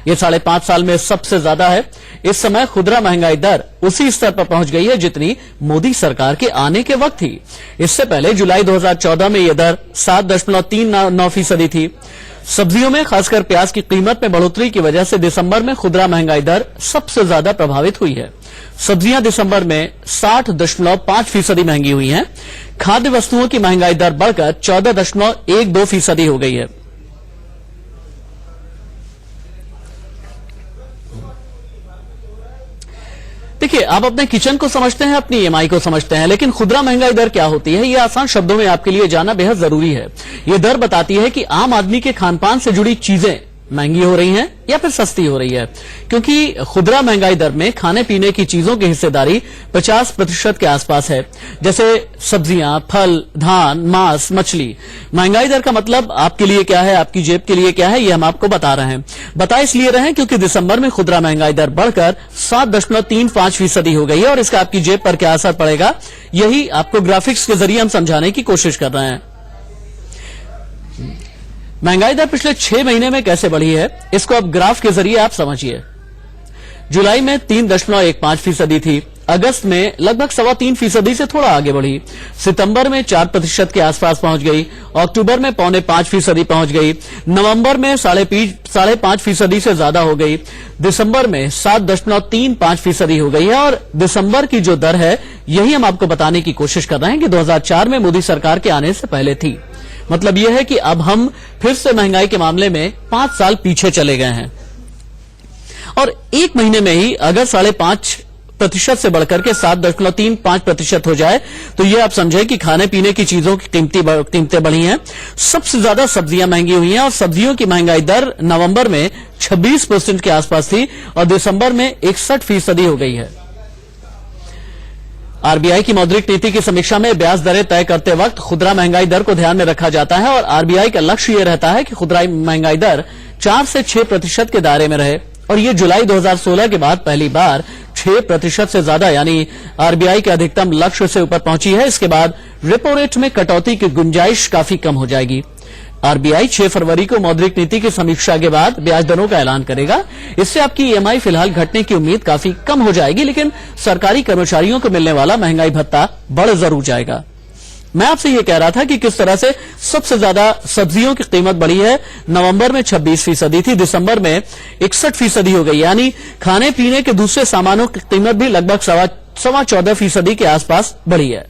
ये 5.5 साल में सबसे ज्यादा है। इस समय खुदरा महंगाई दर उसी स्तर पर पहुंच गई है जितनी मोदी सरकार के आने के वक्त थी। इससे पहले जुलाई 2014 में यह दर 7.39% थी। सब्जियों में खासकर प्याज की कीमत में बढ़ोतरी की वजह से दिसंबर में खुदरा महंगाई दर सबसे ज्यादा प्रभावित हुई है। सब्जियां दिसंबर में 60.5% महंगी हुई हैं। खाद्य वस्तुओं की महंगाई दर बढ़कर 14.12% हो गई है। देखिए, आप अपने किचन को समझते हैं, अपनी ईएमआई को समझते हैं, लेकिन खुदरा महंगाई दर क्या होती है, यह आसान शब्दों में आपके लिए जानना बेहद जरूरी है। यह दर बताती है कि आम आदमी के खानपान से जुड़ी चीजें महंगी हो रही हैं या फिर सस्ती हो रही है, क्योंकि खुदरा महंगाई दर में खाने पीने की चीजों की हिस्सेदारी 50% के आसपास है, जैसे सब्जियां, फल, धान, मांस, मछली। महंगाई दर का मतलब आपके लिए क्या है, आपकी जेब के लिए क्या है, ये हम आपको बता रहे हैं। बता इसलिए रहे हैं क्योंकि दिसंबर में खुदरा महंगाई दर बढ़कर 7.35% हो गई है और इसका आपकी जेब पर क्या असर पड़ेगा, यही आपको ग्राफिक्स के जरिए हम समझाने की कोशिश कर रहे हैं। महंगाई दर पिछले 6 महीने में कैसे बढ़ी है, इसको अब ग्राफ के जरिए आप समझिए। जुलाई में 3.15% थी, अगस्त में लगभग 3.25% से थोड़ा आगे बढ़ी, सितंबर में 4% के आसपास पहुंच गई, अक्टूबर में 4.25% पहुंच गई, नवंबर में 5.5% से ज्यादा हो गई, दिसंबर में 7.35% हो गई है। और दिसंबर की जो दर है, यही हम आपको बताने की कोशिश कर रहे हैं कि 2004 में मोदी सरकार के आने से पहले थी। मतलब यह है कि अब हम फिर से महंगाई के मामले में 5 साल पीछे चले गए हैं और 1 महीने में ही अगर 5.5% से बढ़कर के 7.35% हो जाए तो यह आप समझे कि खाने पीने की चीजों की कीमतें बढ़ी हैं। सबसे ज्यादा सब्जियां महंगी हुई हैं और सब्जियों की महंगाई दर नवंबर में 26% के आसपास थी और दिसंबर में 61% हो गई है। आरबीआई की मौद्रिक नीति की समीक्षा में ब्याज दरें तय करते वक्त खुदरा महंगाई दर को ध्यान में रखा जाता है और आरबीआई का लक्ष्य यह रहता है कि खुदरा महंगाई दर 4 से 6% के दायरे में रहे और ये जुलाई 2016 के बाद पहली बार 6% से ज्यादा यानी आरबीआई के अधिकतम लक्ष्य से ऊपर पहुंची है। इसके बाद रेपो रेट में कटौती की गुंजाइश काफी कम हो जाएगी। आरबीआई 6 फरवरी को मौद्रिक नीति की समीक्षा के बाद ब्याज दरों का ऐलान करेगा। इससे आपकी ईएमआई फिलहाल घटने की उम्मीद काफी कम हो जाएगी, लेकिन सरकारी कर्मचारियों को मिलने वाला महंगाई भत्ता बढ़ जरूर जाएगा। मैं आपसे यह कह रहा था कि किस तरह से सबसे ज्यादा सब्जियों की कीमत बढ़ी है। नवंबर में 26% थी, दिसंबर में 61% हो गई, यानी खाने पीने के दूसरे सामानों की कीमत भी लगभग 14.25% के आसपास बढ़ी है।